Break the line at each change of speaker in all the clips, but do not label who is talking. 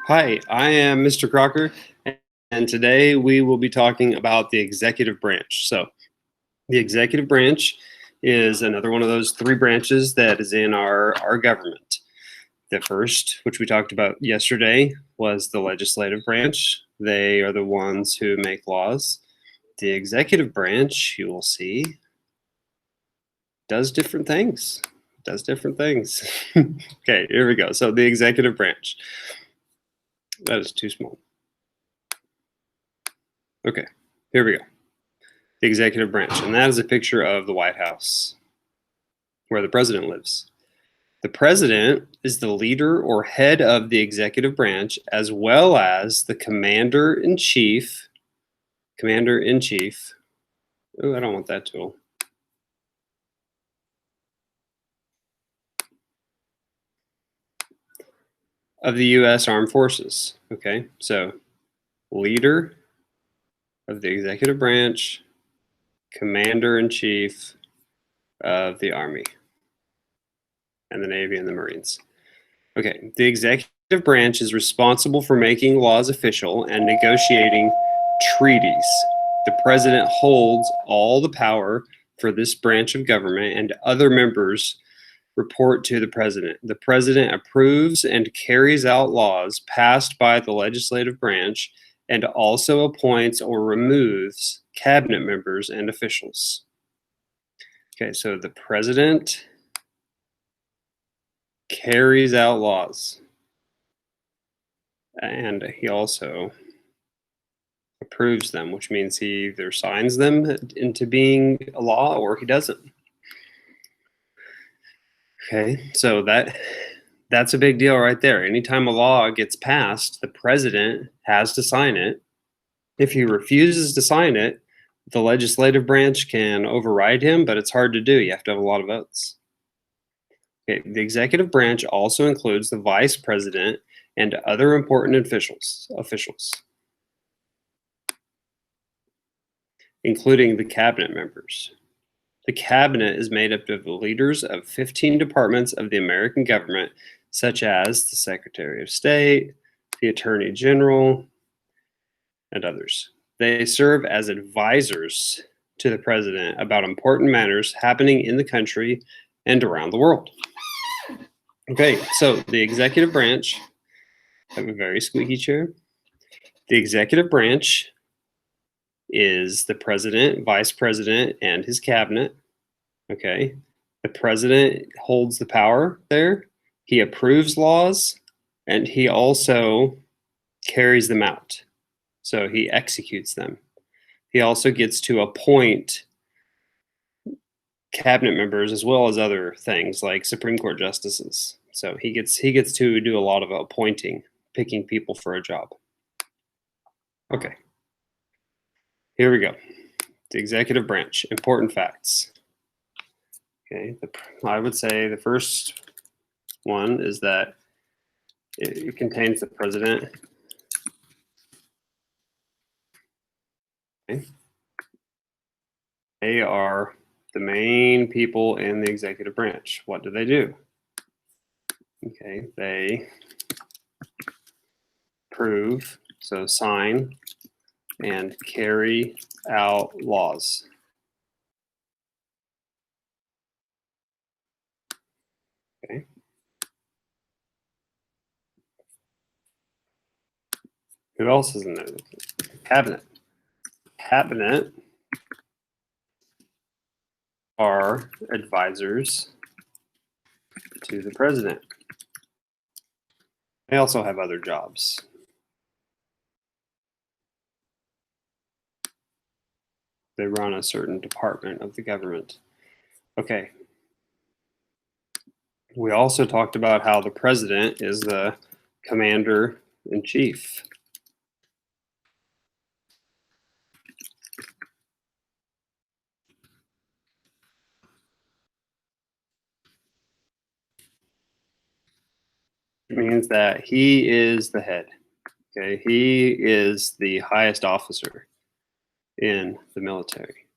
Hi, I am Mr. Crocker, and today we will be talking about the executive branch. So, the executive branch is another one of those three branches that is in our government. The first, which we talked about yesterday, was the legislative branch. They are the ones who make laws. The executive branch, you will see, does different things. Does different things. Okay, here we go. So, the executive branch. That is too small. Okay, here we go. The executive branch, and that is a picture of the White House where the president lives. The president is the leader or head of the executive branch, as well as the commander in chief. Commander in chief. Oh, I don't want that tool. Of the U.S. Armed Forces. Okay, so leader of the executive branch, commander in chief of the Army and the Navy and the Marines. Okay, the executive branch is responsible for making laws official and negotiating treaties. The president holds all the power for this branch of government, and other members report to the president. The president approves and carries out laws passed by the legislative branch and also appoints or removes cabinet members and officials. Okay, so the president carries out laws, and he also approves them, which means he either signs them into being a law or he doesn't. Okay, so that's a big deal right there. Anytime a law gets passed, the president has to sign it. If he refuses to sign it, the legislative branch can override him, but it's hard to do. You have to have a lot of votes. Okay, the executive branch also includes the vice president and other important officials, including the cabinet members. The cabinet is made up of the leaders of 15 departments of the American government, such as the Secretary of State, the Attorney General, and others. They serve as advisors to the president about important matters happening in the country and around the world. Okay, so the executive branch, I have a very squeaky chair. The executive branch is the president, vice president, and his cabinet. Okay. The president holds the power there. He approves laws and he also carries them out. So he executes them. He also gets to appoint cabinet members as well as other things like Supreme Court justices. So he gets to do a lot of appointing, picking people for a job. Okay. Here we go. The executive branch, important facts. Okay, I would say the first one is that it contains the president. Okay. They are the main people in the executive branch. What do they do? Okay, they approve, so sign, and carry out laws. Okay. Who else is in there? Cabinet. Cabinet are advisors to the president. They also have other jobs. They run a certain department of the government. Okay. We also talked about how the president is the commander in chief. It means that he is the head. Okay, he is the highest officer in the military.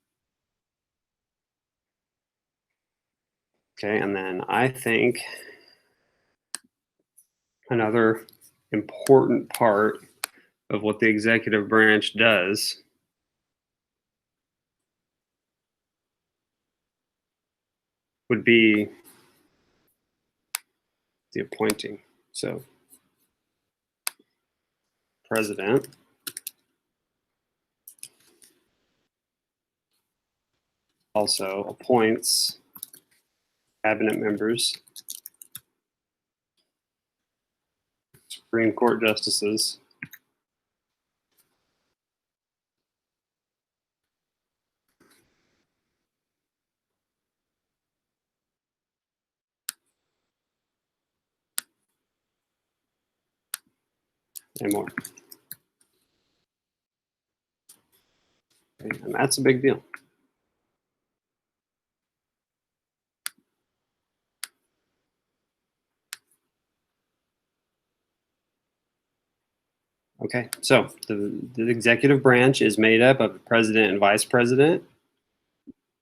Okay, and then I think another important part of what the executive branch does would be the appointing. So, president also appoints cabinet members, Supreme Court justices, and more. Okay, and that's a big deal. Okay, so the executive branch is made up of the president and vice president.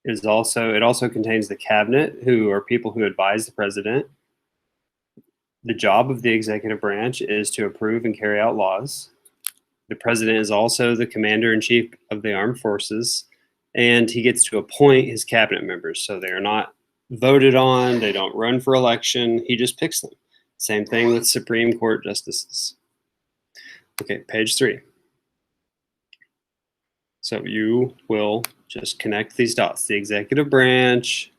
It also contains the cabinet, who are people who advise the president. The job of the executive branch is to approve and carry out laws. The president is also the commander in chief of the armed forces, and he gets to appoint his cabinet members. So they are not voted on, they don't run for election, he just picks them. Same thing with Supreme Court justices. Okay, page 3. So you will just connect these dots. The executive branch,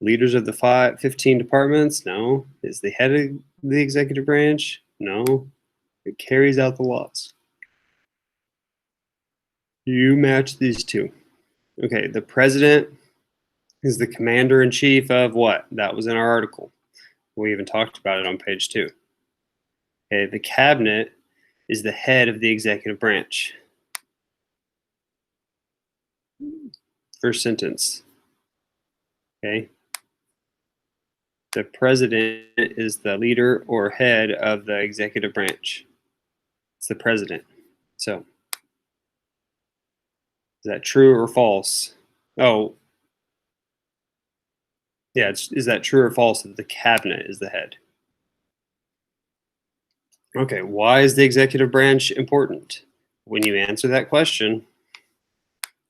leaders of the 15 departments, no. Is the head of the executive branch? No. It carries out the laws. You match these two. Okay, the president is the commander in chief of what? That was in our article. We even talked about it on page 2. Okay, the cabinet is the head of the executive branch. First sentence. Okay. The president is the leader or head of the executive branch. It's the president. So, is that true or false? Oh, yeah, is that true or false that the cabinet is the head? Okay, why is the executive branch important? When you answer that question,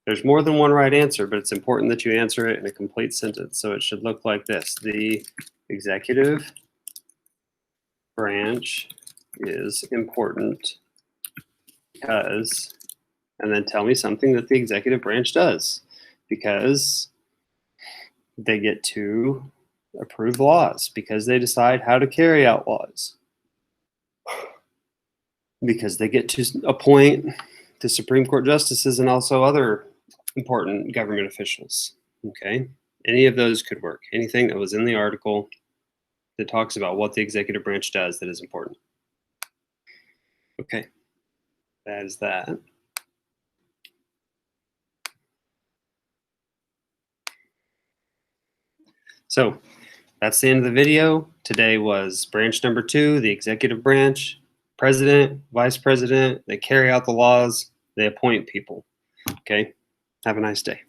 there's more than one right answer, but it's important that you answer it in a complete sentence. So it should look like this. The executive branch is important because, and then tell me something that the executive branch does, because they get to approve laws, because they decide how to carry out laws, because they get to appoint the Supreme Court justices and also other important government officials. Okay, any of those could work. Anything that was in the article that talks about what the executive branch does that is important. Okay, that is that. So that's the end of the video. Today was branch number 2, the executive branch. President, vice president, they carry out the laws, they appoint people. Okay, have a nice day.